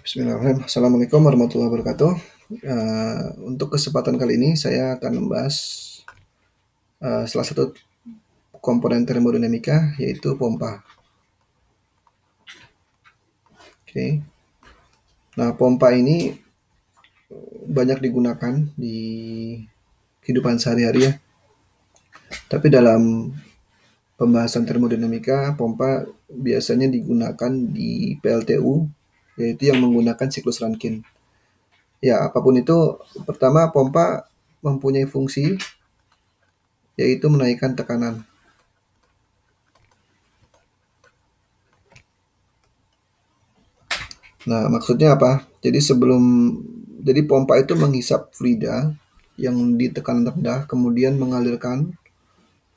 Bismillahirrahmanirrahim. Assalamualaikum warahmatullahi wabarakatuh. Untuk kesempatan kali ini saya akan membahas salah satu komponen termodinamika, yaitu pompa. Oke. Nah, pompa ini banyak digunakan di kehidupan sehari-hari ya. Tapi dalam pembahasan termodinamika, pompa biasanya digunakan di PLTU, yaitu yang menggunakan siklus Rankine. Ya, apapun itu, pertama pompa mempunyai fungsi yaitu menaikkan tekanan. Nah, maksudnya apa? Jadi pompa itu menghisap fluida yang di tekanan rendah, kemudian mengalirkan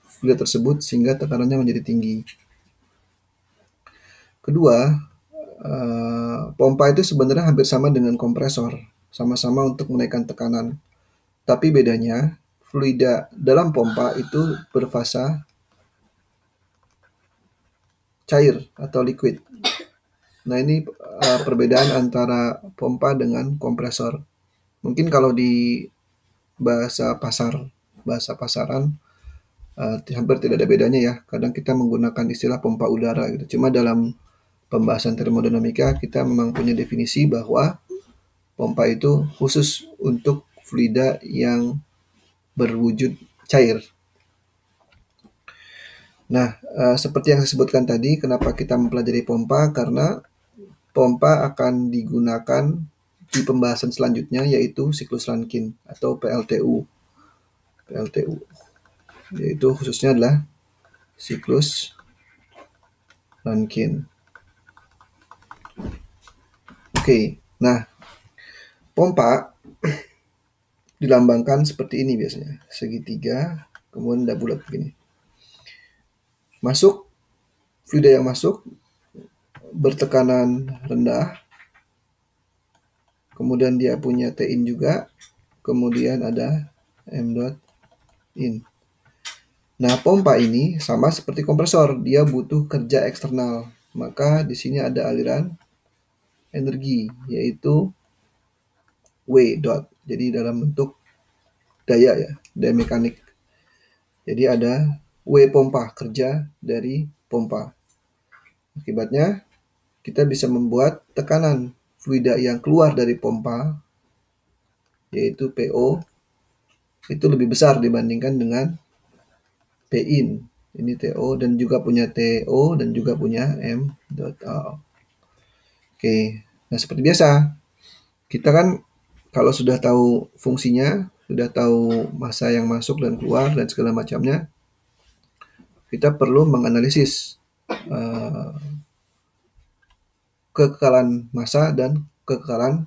fluida tersebut sehingga tekanannya menjadi tinggi. Kedua, pompa itu sebenarnya hampir sama dengan kompresor, sama-sama untuk menaikkan tekanan. Tapi bedanya, fluida dalam pompa itu berfasa cair atau liquid. Nah, ini perbedaan antara pompa dengan kompresor. Mungkin kalau di bahasa pasaran, hampir tidak ada bedanya ya. Kadang kita menggunakan istilah pompa udara gitu. Cuma dalam pembahasan termodinamika kita memang punya definisi bahwa pompa itu khusus untuk fluida yang berwujud cair. Nah, seperti yang saya sebutkan tadi, kenapa kita mempelajari pompa? Karena pompa akan digunakan di pembahasan selanjutnya, yaitu siklus Rankine atau PLTU. PLTU, yaitu khususnya adalah siklus Rankine. Oke, nah pompa dilambangkan seperti ini biasanya, segitiga, kemudian ada bulat begini. Masuk, fluida yang masuk bertekanan rendah, kemudian dia punya T-in juga, kemudian ada M dot in. Nah, pompa ini sama seperti kompresor, dia butuh kerja eksternal. Maka di sini ada aliran energi, yaitu W dot. Jadi dalam bentuk daya ya, daya mekanik. Jadi ada W pompa, kerja dari pompa. Akibatnya kita bisa membuat tekanan fluida yang keluar dari pompa, yaitu PO, itu lebih besar dibandingkan dengan P-in. Ini TO dan juga punya TO dan juga punya M dot out. Oke, nah seperti biasa, kita kan kalau sudah tahu fungsinya, sudah tahu massa yang masuk dan keluar dan segala macamnya, kita perlu menganalisis kekekalan massa dan kekekalan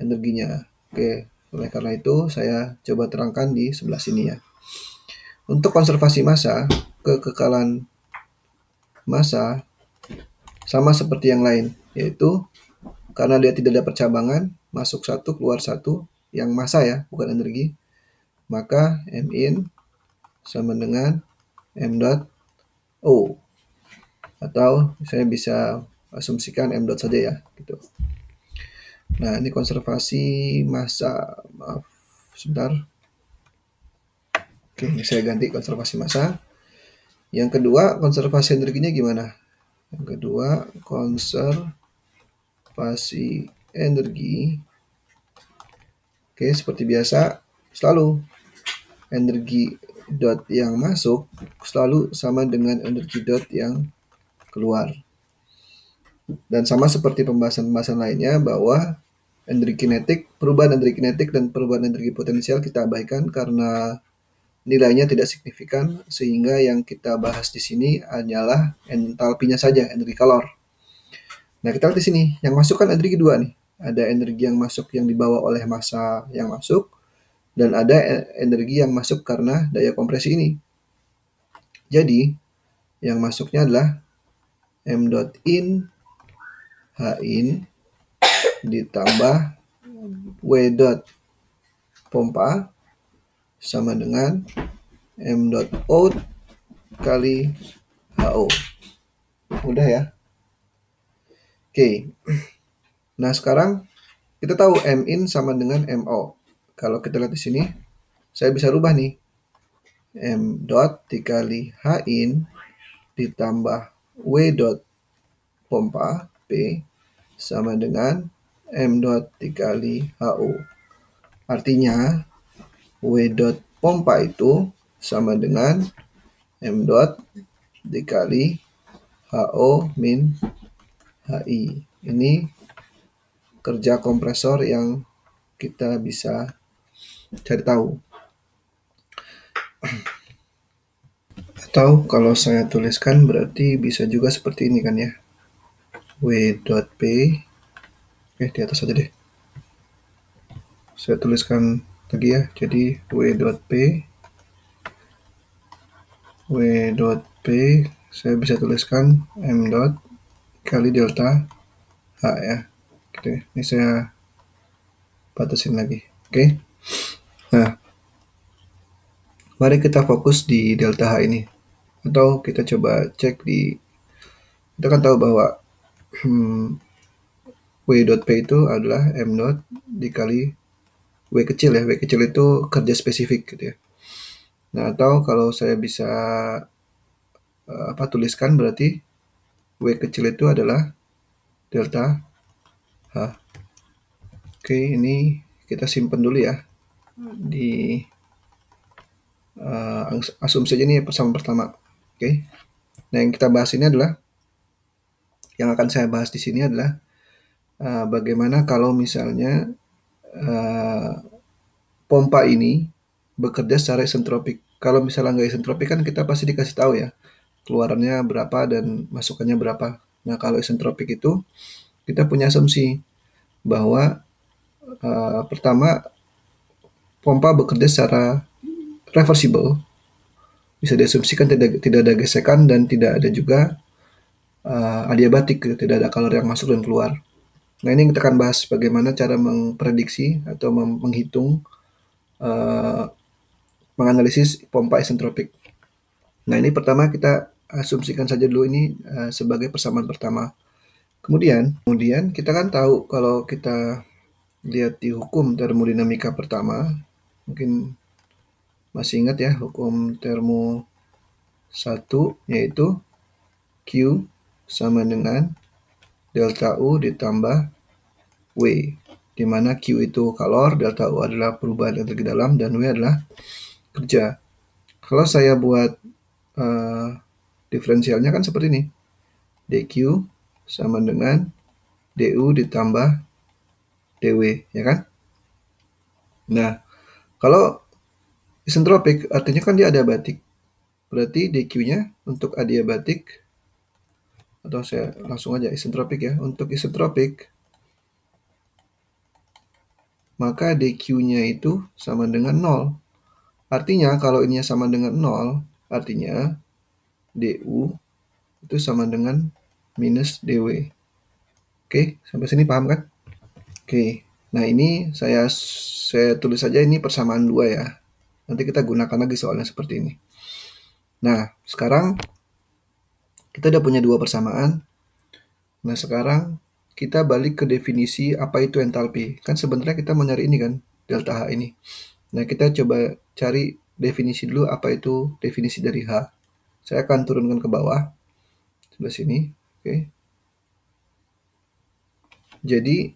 energinya. Oke, oleh karena itu saya coba terangkan di sebelah sini ya. Untuk konservasi massa, kekekalan massa sama seperti yang lain, yaitu karena dia tidak ada percabangan, masuk satu, keluar satu, yang massa ya, bukan energi, maka M in sama dengan M dot O. Atau saya bisa asumsikan M dot saja ya, gitu. Nah, ini konservasi massa, maaf, sebentar. Oke, ini saya ganti konservasi massa. Yang kedua, konservasi energinya gimana? Yang kedua, konservasi energi. Oke, seperti biasa, selalu energi dot yang masuk selalu sama dengan energi dot yang keluar. Dan sama seperti pembahasan-pembahasan lainnya bahwa perubahan energi kinetik dan perubahan energi potensial kita abaikan karena nilainya tidak signifikan, sehingga yang kita bahas di sini hanyalah entalpinya saja, energi kalor. Nah, kita lihat di sini, yang masuk kan energi dua nih. Ada energi yang masuk yang dibawa oleh massa yang masuk, dan ada energi yang masuk karena daya kompresi ini. Jadi, yang masuknya adalah M dot in H in ditambah W dot pompa sama dengan M dot out kali HO. Mudah ya? Oke. Nah, sekarang kita tahu min sama dengan mo. Kalau kita lihat di sini, saya bisa rubah nih. M dot dikali H in ditambah W dot pompa P sama dengan M dot dikali HO. Artinya, W dot pompa itu sama dengan M dot dikali HO min HI. Ini kerja kompresor yang kita bisa cari tahu. Atau kalau saya tuliskan berarti bisa juga seperti ini kan ya. W dot P, di atas aja deh. Saya tuliskan lagi ya, jadi W dot P, saya bisa tuliskan M dot kali delta H ya. Gitu. Ini saya batasin lagi. Oke. Nah, mari kita fokus di delta H ini. Atau kita coba cek di, kita kan tahu bahwa W dot P itu adalah M dot dikali W kecil ya. W kecil itu kerja spesifik gitu ya. Nah, atau kalau saya bisa tuliskan berarti W kecil itu adalah delta H. Oke, ini kita simpan dulu ya di asumsi aja nih persamaan pertama. Oke. Nah, yang kita bahas ini adalah, yang akan saya bahas di sini adalah bagaimana kalau misalnya pompa ini bekerja secara isentropik. Kalau misalnya nggak isentropik kan kita pasti dikasih tahu ya keluarannya berapa dan masukannya berapa. Nah, kalau isentropik itu kita punya asumsi bahwa pertama, pompa bekerja secara reversible. Bisa diasumsikan tidak ada gesekan dan tidak ada juga adiabatik, tidak ada kalori yang masuk dan keluar. Nah, ini kita akan bahas bagaimana cara memprediksi atau menghitung, menganalisis pompa isentropik. Nah, ini pertama kita asumsikan saja dulu ini sebagai persamaan pertama. Kemudian kita kan tahu kalau kita lihat di hukum termodinamika pertama, mungkin masih ingat ya hukum termo 1, yaitu Q sama dengan delta U ditambah W, di mana Q itu kalor, delta U adalah perubahan energi dalam, dan W adalah kerja. Kalau saya buat diferensialnya kan seperti ini. dQ sama dengan du ditambah dw, ya kan? Nah, kalau isentropik artinya kan dia adiabatik. Berarti dQ-nya untuk adiabatik, atau saya langsung aja isentropik ya. Untuk isentropik, maka dQ-nya itu sama dengan 0. Artinya kalau ini sama dengan 0, artinya du itu sama dengan minus dw. Oke, sampai sini paham kan? Oke, nah ini saya tulis saja ini persamaan 2 ya. Nanti kita gunakan lagi soalnya seperti ini. Nah, sekarang kita udah punya 2 persamaan. Nah, sekarang kita balik ke definisi apa itu entalpi. Kan sebenarnya kita mau nyari ini kan, delta H ini. Nah, kita coba cari definisi dulu apa itu definisi dari H. Saya akan turunkan ke bawah, sebelah sini. Oke. Jadi,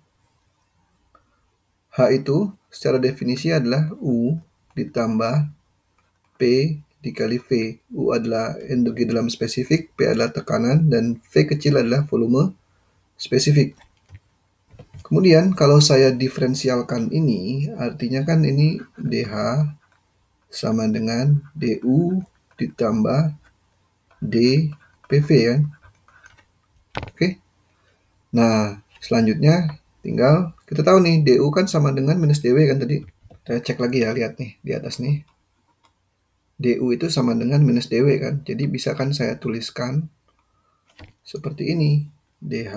H itu secara definisi adalah U ditambah P dikali V. U adalah energi dalam spesifik, P adalah tekanan, dan V kecil adalah volume spesifik. Kemudian kalau saya diferensialkan ini, artinya kan ini dH sama dengan du ditambah dPV kan. Oke. Nah, selanjutnya tinggal kita tahu nih du kan sama dengan minus dw kan tadi. Kita cek lagi ya, lihat nih di atas nih. du itu sama dengan minus dw kan. Jadi bisa kan saya tuliskan seperti ini. dH,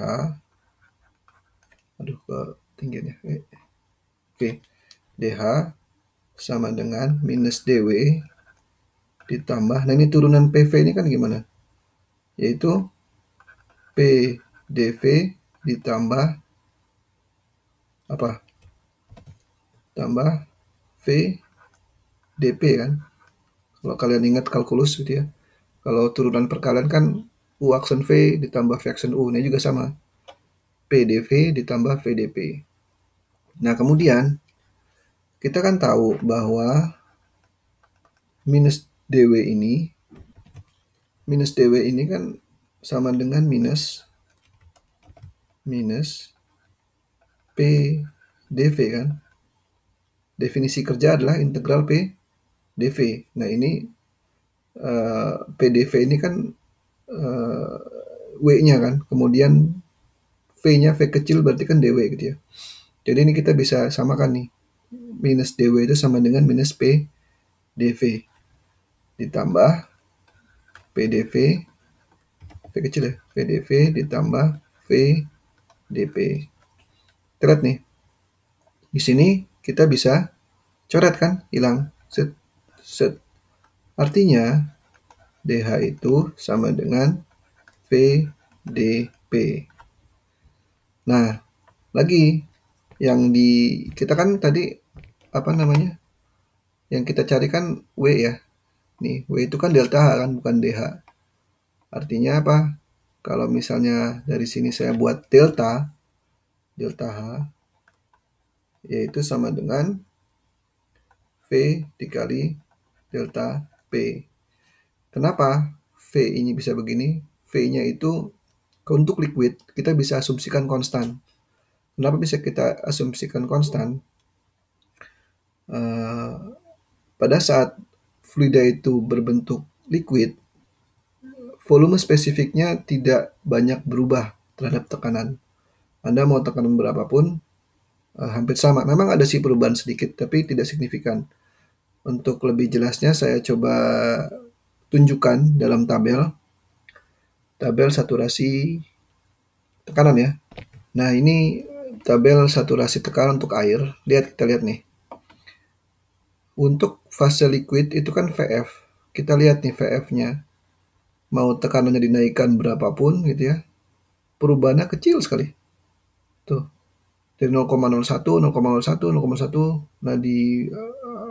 aduh ketinggiannya. Oke. dH sama dengan minus dw ditambah, nah ini turunan PV ini kan gimana? Yaitu PdV ditambah apa? Tambah V dP kan. Kalau kalian ingat kalkulus gitu ya. Kalau turunan perkalian kan U aksen V ditambah V aksen U. Ini juga sama. PDV ditambah VDP. Nah, kemudian kita kan tahu bahwa minus DW ini kan sama dengan minus PDV kan. Definisi kerja adalah integral PDV. Nah, ini PDV ini kan W-nya kan, kemudian V-nya V kecil berarti kan DW gitu ya. Jadi ini kita bisa samakan nih. Minus DW itu sama dengan minus PDV ditambah PDV, V kecil ya, PDV ditambah VDP. Kita lihat nih, di sini kita bisa coret kan, hilang, set, set. Artinya DH itu sama dengan VDP. Nah, lagi yang kita kan tadi apa namanya? Yang kita cari kan W ya. Nih, W itu kan delta H kan, bukan DH. Artinya apa? Kalau misalnya dari sini saya buat delta H, yaitu sama dengan V dikali delta P. Kenapa V ini bisa begini? V-nya itu untuk liquid kita bisa asumsikan konstan. Kenapa bisa kita asumsikan konstan? Pada saat fluida itu berbentuk liquid, volume spesifiknya tidak banyak berubah terhadap tekanan. Anda mau tekanan berapapun, hampir sama. Memang ada sih perubahan sedikit, tapi tidak signifikan. Untuk lebih jelasnya saya coba tunjukkan dalam tabel saturasi tekanan ya. Nah, ini tabel saturasi tekanan untuk air. Kita lihat nih. Untuk fase liquid itu kan VF. Kita lihat nih VF-nya. Mau tekanannya dinaikkan berapapun gitu ya. Perubahannya kecil sekali. Tuh. Dari 0,01, 0,01, 0,1. Nah, di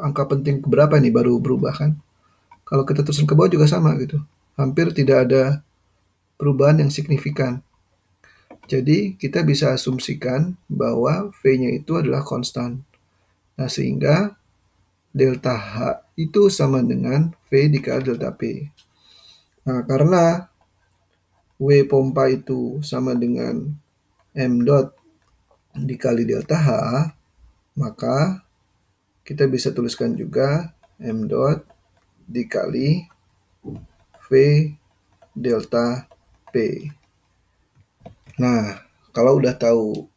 angka penting berapa nih baru berubah kan? Kalau kita terusin ke bawah juga sama gitu. Hampir tidak ada perubahan yang signifikan. Jadi kita bisa asumsikan bahwa V-nya itu adalah konstan. Nah, sehingga delta H itu sama dengan V dikali delta P. Nah, karena W pompa itu sama dengan M dot dikali delta H, maka kita bisa tuliskan juga M dot dikali V delta P. Nah, kalau udah tahu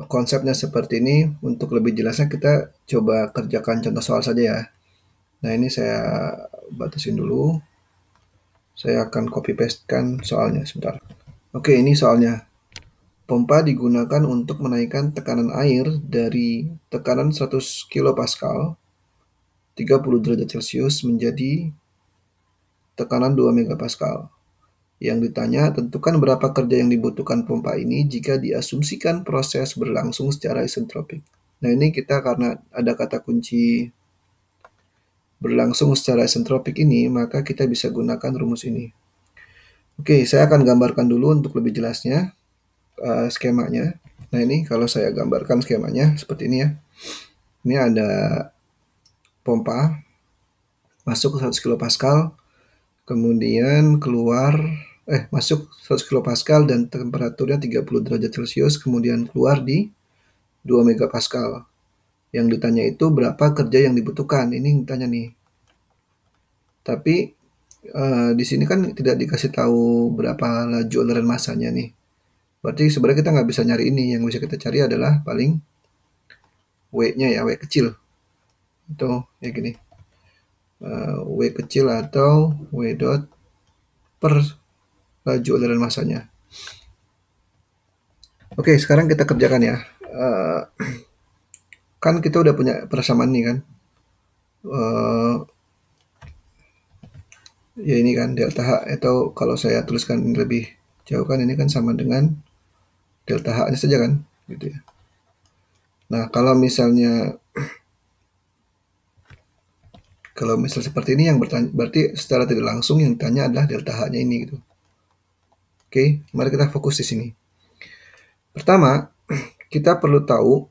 konsepnya seperti ini, untuk lebih jelasnya kita coba kerjakan contoh soal saja ya. Nah, ini saya batasin dulu. Saya akan copy pastekan soalnya sebentar. Oke, ini soalnya. Pompa digunakan untuk menaikkan tekanan air dari tekanan 100 kPa 30 derajat Celcius menjadi tekanan 2 MPa. Yang ditanya, tentukan berapa kerja yang dibutuhkan pompa ini jika diasumsikan proses berlangsung secara isentropik. Nah, ini kita karena ada kata kunci berlangsung secara isentropik ini, maka kita bisa gunakan rumus ini. Oke, saya akan gambarkan dulu untuk lebih jelasnya skemanya. Nah, ini kalau saya gambarkan skemanya seperti ini ya. Ini ada pompa masuk 100 kPa, kemudian keluar masuk 100 kPa dan temperaturnya 30 derajat Celcius, kemudian keluar di 2 MPa. Yang ditanya itu berapa kerja yang dibutuhkan. Ini ditanya nih. Tapi di sini kan tidak dikasih tahu berapa laju aliran masanya nih. Berarti sebenarnya kita nggak bisa nyari ini. Yang bisa kita cari adalah paling W-nya ya, W kecil. Atau ya gini. W kecil atau W dot per laju aliran masanya. Oke, sekarang kita kerjakan ya. Kan kita udah punya persamaan nih kan. Ya ini kan delta H, atau kalau saya tuliskan lebih jauh kan ini kan sama dengan delta H-nya saja kan, gitu ya. Nah, kalau misal seperti ini yang berarti secara tidak langsung yang ditanya adalah delta H-nya ini gitu. Oke, mari kita fokus di sini. Pertama, kita perlu tahu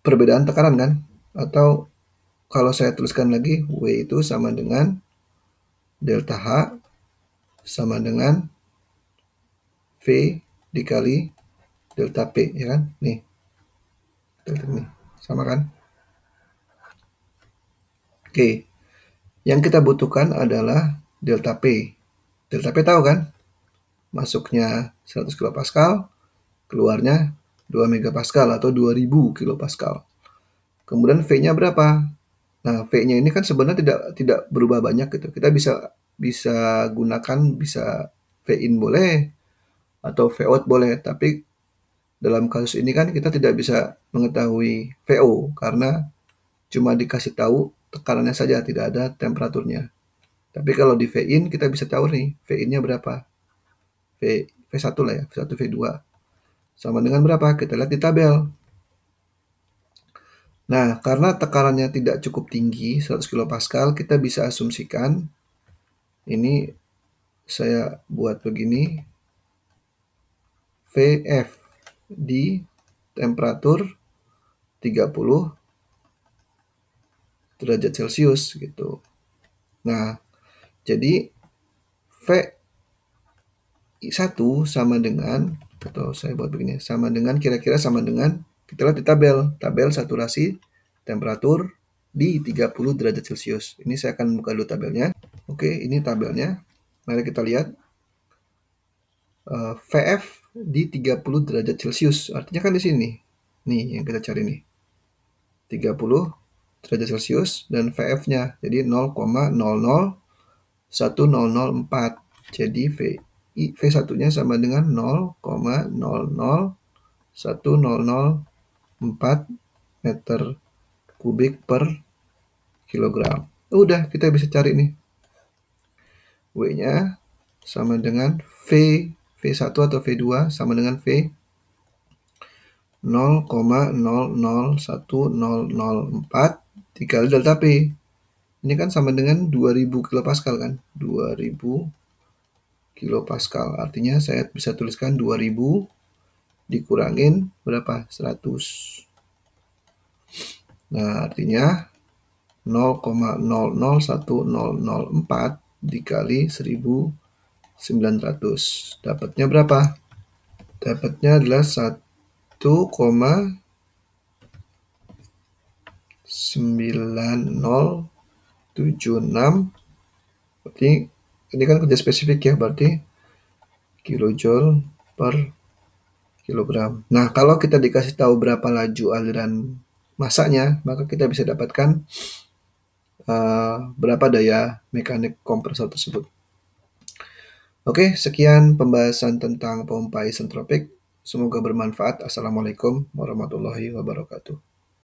perbedaan tekanan kan? Atau kalau saya tuliskan lagi, W itu sama dengan delta H sama dengan V dikali delta P, ya kan? Nih, delta ini. Sama kan? Oke, yang kita butuhkan adalah delta P. Delta P tahu kan? Masuknya 100 kilopascal, keluarnya 2 megapascal atau 2000 kilopascal. Kemudian V-nya berapa? Nah, V-nya ini kan sebenarnya tidak berubah banyak gitu. Kita bisa bisa gunakan bisa V in boleh atau V out boleh, tapi dalam kasus ini kan kita tidak bisa mengetahui VO karena cuma dikasih tahu tekanannya saja, tidak ada temperaturnya. Tapi kalau di V in kita bisa tahu nih V in-nya berapa. V1 lah ya, V1 V2 sama dengan berapa? Kita lihat di tabel. Nah, karena tekanannya tidak cukup tinggi, 100 kilopascal, kita bisa asumsikan ini saya buat begini, Vf di temperatur 30 derajat Celcius gitu. Nah, jadi V1 sama dengan, atau saya buat begini, sama dengan kira-kira sama dengan, kita lihat di tabel saturasi temperatur di 30 derajat Celcius. Ini saya akan buka dulu tabelnya. Oke, ini tabelnya. Mari kita lihat. Vf di 30 derajat Celcius. Artinya kan di sini. Nih yang kita cari nih. 30 derajat Celcius dan Vf-nya. Jadi 0,001004. Jadi V1-nya sama dengan 0,001004 meter kubik per kilogram. Udah, kita bisa cari nih. W-nya sama dengan V1 atau V2 sama dengan V 0,001004 dikali delta P. Ini kan sama dengan 2000 kilopascal kan? 2000 kilopascal. Artinya saya bisa tuliskan 2000 dikurangin berapa? 100. Nah, artinya 0,001004 dikali 1900. Dapatnya berapa? Dapatnya adalah 1,9076. Berarti ini kan kerja spesifik ya, berarti kilojoule per kilogram. Nah, kalau kita dikasih tahu berapa laju aliran masanya, maka kita bisa dapatkan berapa daya mekanik kompresor tersebut. Oke, sekian pembahasan tentang pompa isentropik. Semoga bermanfaat. Assalamualaikum warahmatullahi wabarakatuh.